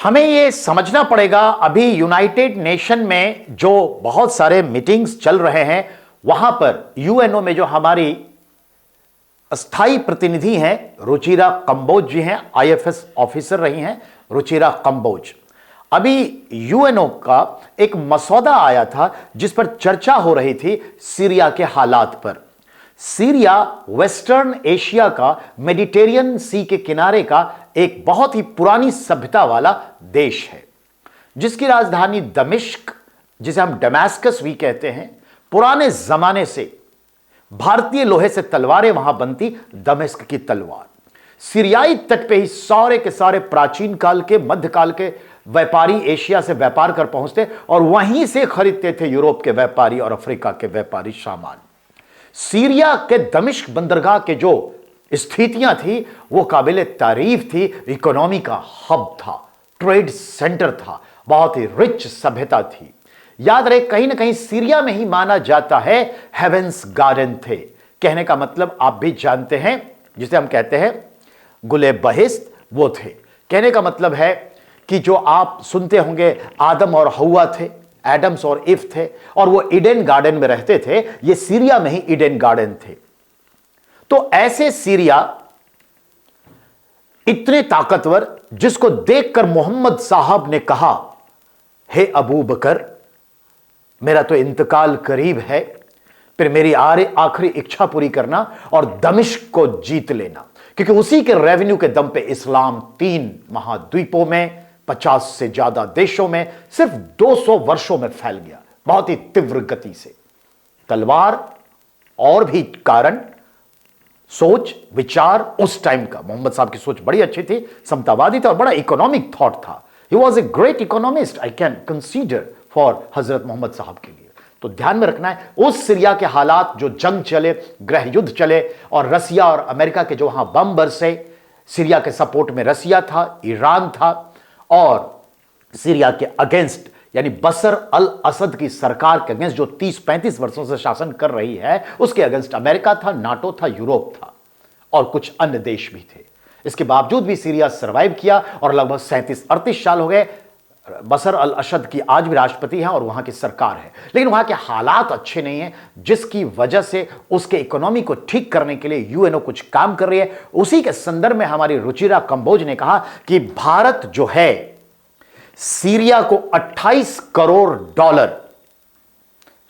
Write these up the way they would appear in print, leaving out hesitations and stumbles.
हमें यह समझना पड़ेगा, अभी यूनाइटेड नेशन में जो बहुत सारे मीटिंग्स चल रहे हैं, वहां पर यूएनओ में जो हमारी अस्थाई प्रतिनिधि हैं रुचिरा कंबोज जी हैं, आईएफएस ऑफिसर रही हैं रुचिरा कंबोज। अभी यूएनओ का एक मसौदा आया था जिस पर चर्चा हो रही थी सीरिया के हालात पर। सीरिया वेस्टर्न एशिया का, मेडिटेरियन सी के किनारे का एक बहुत ही पुरानी सभ्यता वाला देश है, जिसकी राजधानी दमिश्क, जिसे हम डैमास्कस भी कहते हैं, पुराने जमाने से भारतीय लोहे से तलवारें वहां बनती, दमिश्क की तलवार। सीरियाई तट पे ही सारे के सारे प्राचीन काल के, मध्यकाल के व्यापारी एशिया से व्यापार कर पहुंचते और वहीं से खरीदते थे यूरोप के व्यापारी और अफ्रीका के व्यापारी सामान। सीरिया के दमिश्क बंदरगाह के जो स्थितियां थी वो काबिले तारीफ थी। इकोनॉमी का हब था, ट्रेड सेंटर था, बहुत ही रिच सभ्यता थी। याद रहे, कहीं ना कहीं सीरिया में ही माना जाता है हेवेंस गार्डन थे। कहने का मतलब आप भी जानते हैं, जिसे हम कहते हैं गुले बहिश्त, वो थे। कहने का मतलब है कि जो आप सुनते होंगे आदम और हव्वा थे, एडम्स और इव थे, और वो ईडन गार्डन में रहते थे, ये सीरिया में ही ईडन गार्डन थे। तो ऐसे सीरिया इतने ताकतवर, जिसको देखकर मोहम्मद साहब ने कहा, हे अबू बकर, मेरा तो इंतकाल करीब है, फिर मेरी आखिरी इच्छा पूरी करना और दमिश्क को जीत लेना, क्योंकि उसी के रेवेन्यू के दम पे इस्लाम 3 महाद्वीपों में, 50 से ज्यादा देशों में सिर्फ 200 वर्षों में फैल गया, बहुत ही तीव्र गति से। तलवार और भी कारण, सोच विचार उस टाइम का, मोहम्मद साहब की सोच बड़ी अच्छी थी, समतावादी था और बड़ा इकोनॉमिक थॉट था। He was a great economist, I can consider for हजरत मोहम्मद साहब के लिए। तो ध्यान में रखना है, उस सीरिया के हालात, जो जंग चले, गृह युद्ध चले, और रसिया और अमेरिका के जो वहां बम बरसे, सीरिया के सपोर्ट में रसिया था, ईरान था, और सीरिया के अगेंस्ट यानी बशर अल असद की सरकार के अगेंस्ट जो 30-35 वर्षों से शासन कर रही है, उसके अगेंस्ट अमेरिका था, नाटो था, यूरोप था और कुछ अन्य देश भी थे। इसके बावजूद भी सीरिया सरवाइव किया और लगभग 37-38 साल हो गए। बशर अल असद की आज भी राष्ट्रपति हैं और वहां की सरकार है, लेकिन वहां के हालात अच्छे नहीं हैं, जिसकी वजह से उसके इकोनॉमी को ठीक करने के लिए यूएनओ कुछ काम कर रही है। उसी के संदर्भ में हमारी रुचिरा कंबोज ने कहा कि भारत जो है सीरिया को 28 करोड़ डॉलर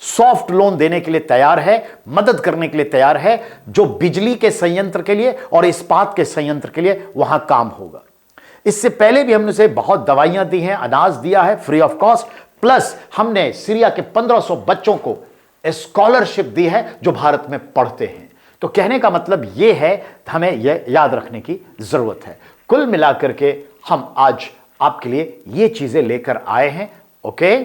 सॉफ्ट लोन देने के लिए तैयार है, मदद करने के लिए तैयार है, जो बिजली के संयंत्र के लिए और इस्पात के संयंत्र के लिए वहां काम होगा। इससे पहले भी हमने उसे बहुत दवाइयां दी हैं, अनाज दिया है फ्री ऑफ कॉस्ट, प्लस हमने सीरिया के 1500 बच्चों को स्कॉलरशिप दी है जो भारत में पढ़ते हैं। तो कहने का मतलब यह है, हमें यह याद रखने की जरूरत है। कुल मिलाकर के हम आज आपके लिए ये चीजें लेकर आए हैं। ओके।